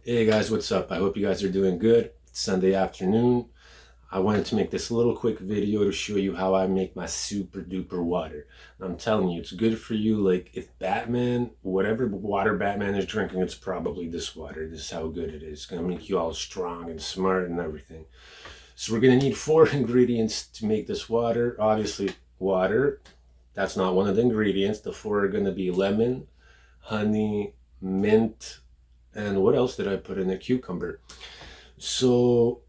Hey guys, what's up? I hope you guys are doing good. It's Sunday afternoon. I wanted to make this little quick video to show you how I make my super duper water. I'm telling you, it's good for you. Like if Batman, whatever water Batman is drinking, it's probably this water. This is how good it is. It's gonna make you all strong and smart and everything. So we're gonna need 4 ingredients to make this water. Obviously, water. That's not one of the ingredients. The 4 are gonna be lemon, honey, mint, and what else did I put in a cucumber? So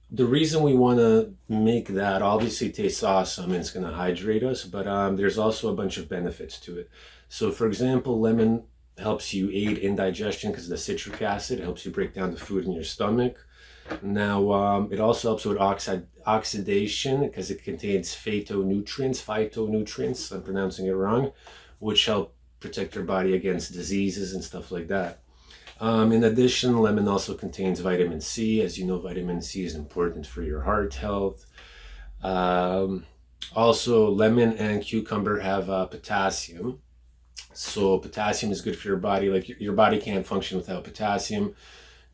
the reason we want to make that obviously tastes awesome and it's going to hydrate us, but there's also a bunch of benefits to it. So for example, lemon helps you aid in digestion because the citric acid helps you break down the food in your stomach. Now it also helps with oxidation because it contains phytonutrients, I'm pronouncing it wrong, which help protect your body against diseases and stuff like that. In addition, lemon also contains vitamin C. As you know, vitamin C is important for your heart health. Also, lemon and cucumber have potassium. So potassium is good for your body. Like your body can't function without potassium,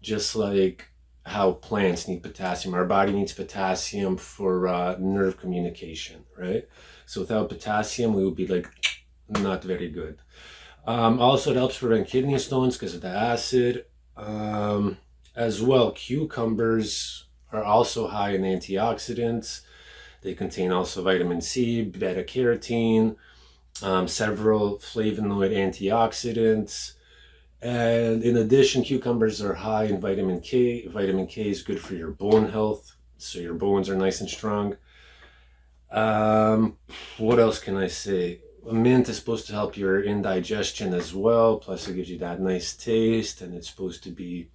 just like how plants need potassium. Our body needs potassium for nerve communication, right? So without potassium, we would be like not very good. Also, it helps prevent kidney stones because of the acid. As well, cucumbers are also high in antioxidants. They contain also vitamin C, beta carotene, several flavonoid antioxidants. And in addition, cucumbers are high in vitamin K. Vitamin K is good for your bone health, so your bones are nice and strong. What else can I say? Mint is supposed to help your indigestion as well. Plus, it gives you that nice taste, and it's supposed to be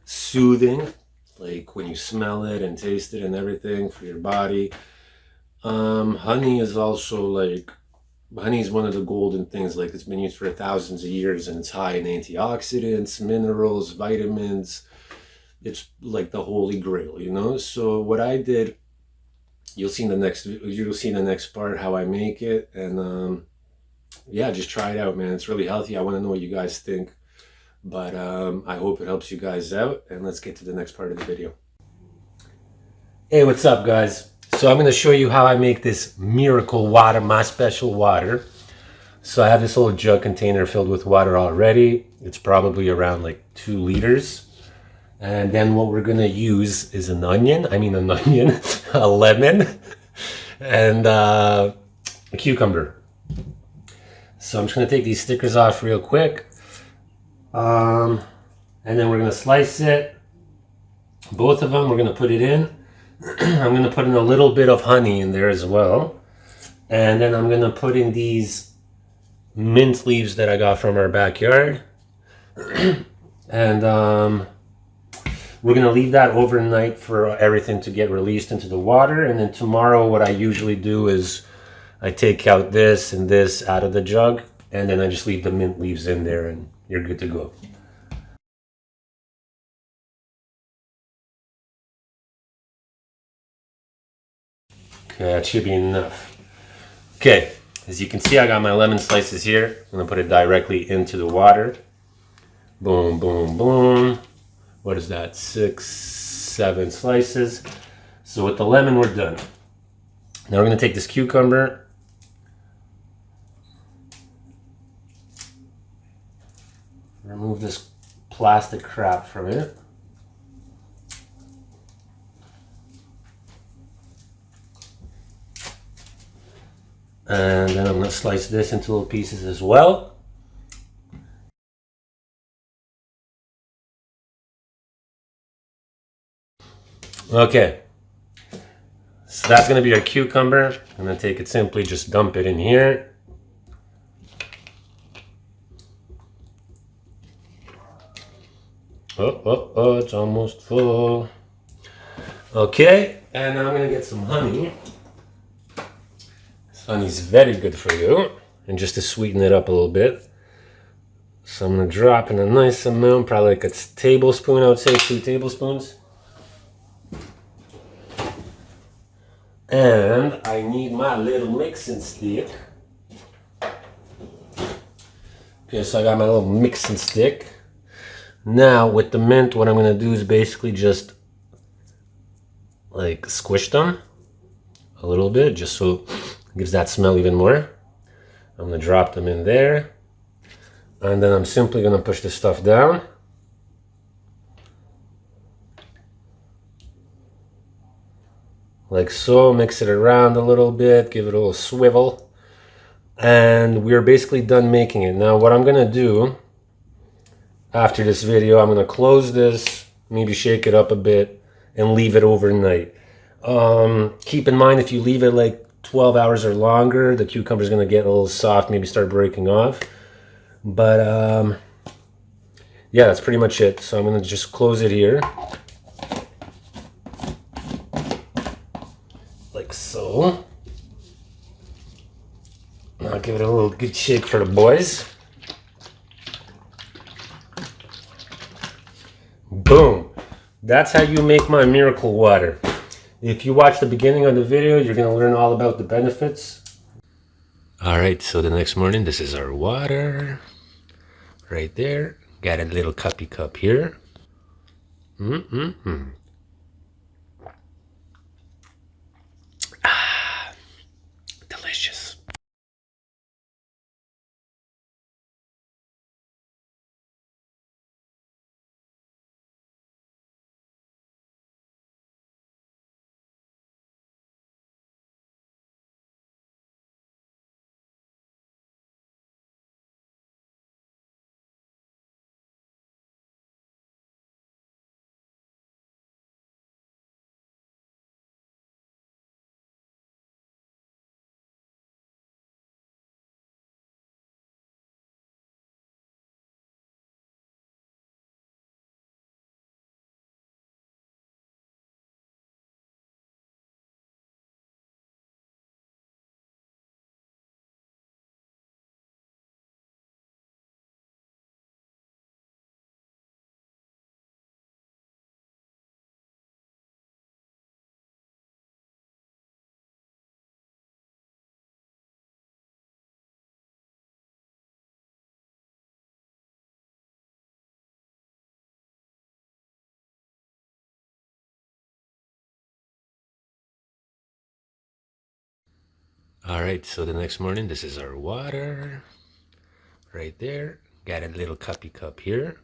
soothing, like when you smell it and taste it and everything for your body. Honey is also like honey is one of the golden things. Like it's been used for thousands of years, and it's high in antioxidants, minerals, vitamins. It's like the holy grail, you know. So what I did, you'll see in the next part how I make it, and yeah, just try it out, man. It's really healthy. I want to know what you guys think, but I hope it helps you guys out, and let's get to the next part of the video. Hey, what's up, guys? So I'm going to show you how I make this miracle water, my special water. So I have this little jug container filled with water already. It's probably around like 2 liters. And then what we're gonna use is an onion, a lemon, and a cucumber. So I'm just gonna take these stickers off real quick. And then we're gonna slice it. Both of them, we're gonna put it in. I'm gonna put in a little bit of honey in there as well. And then I'm gonna put in these mint leaves that I got from our backyard. And we're going to leave that overnight for everything to get released into the water. And then tomorrow, what I usually do is I take out this and this out of the jug, and then I just leave the mint leaves in there, and you're good to go. Okay, that should be enough. Okay, as you can see, I got my lemon slices here. I'm going to put it directly into the water. Boom, boom, boom. What is that? 6, 7 slices. So with the lemon, we're done. Now we're going to take this cucumber. Remove this plastic crap from it. And then I'm going to slice this into little pieces as well. Okay, so that's going to be our cucumber. I'm going to take it simply, just dump it in here. Oh, it's almost full. Okay, and now I'm going to get some honey. This honey's very good for you, and just to sweeten it up a little bit. So I'm going to drop in a nice amount, probably like a tablespoon, I would say 2 tablespoons. And I need my little mixing stick. Okay, so I got my little mixing stick. Now with the mint, what I'm gonna do is basically just like squish them a little bit, just so it gives that smell even more. I'm gonna drop them in there, and then I'm simply gonna push the stuff down. Like so, mix it around a little bit, give it a little swivel, and we're basically done making it. Now what I'm gonna do after this video, I'm gonna close this, maybe shake it up a bit, and leave it overnight. Keep in mind, if you leave it like 12 hours or longer, the cucumber is gonna get a little soft, maybe start breaking off. But yeah, that's pretty much it. So I'm gonna just close it here, like so. I'll give it a little good shake for the boys. Boom. That's how you make my miracle water. If you watch the beginning of the video, you're gonna learn all about the benefits. All right, so the next morning, this is our water right there. Got a little cuppy cup here. Delicious. All right, so the next morning, this is our water right there. Got a little cuppy cup here.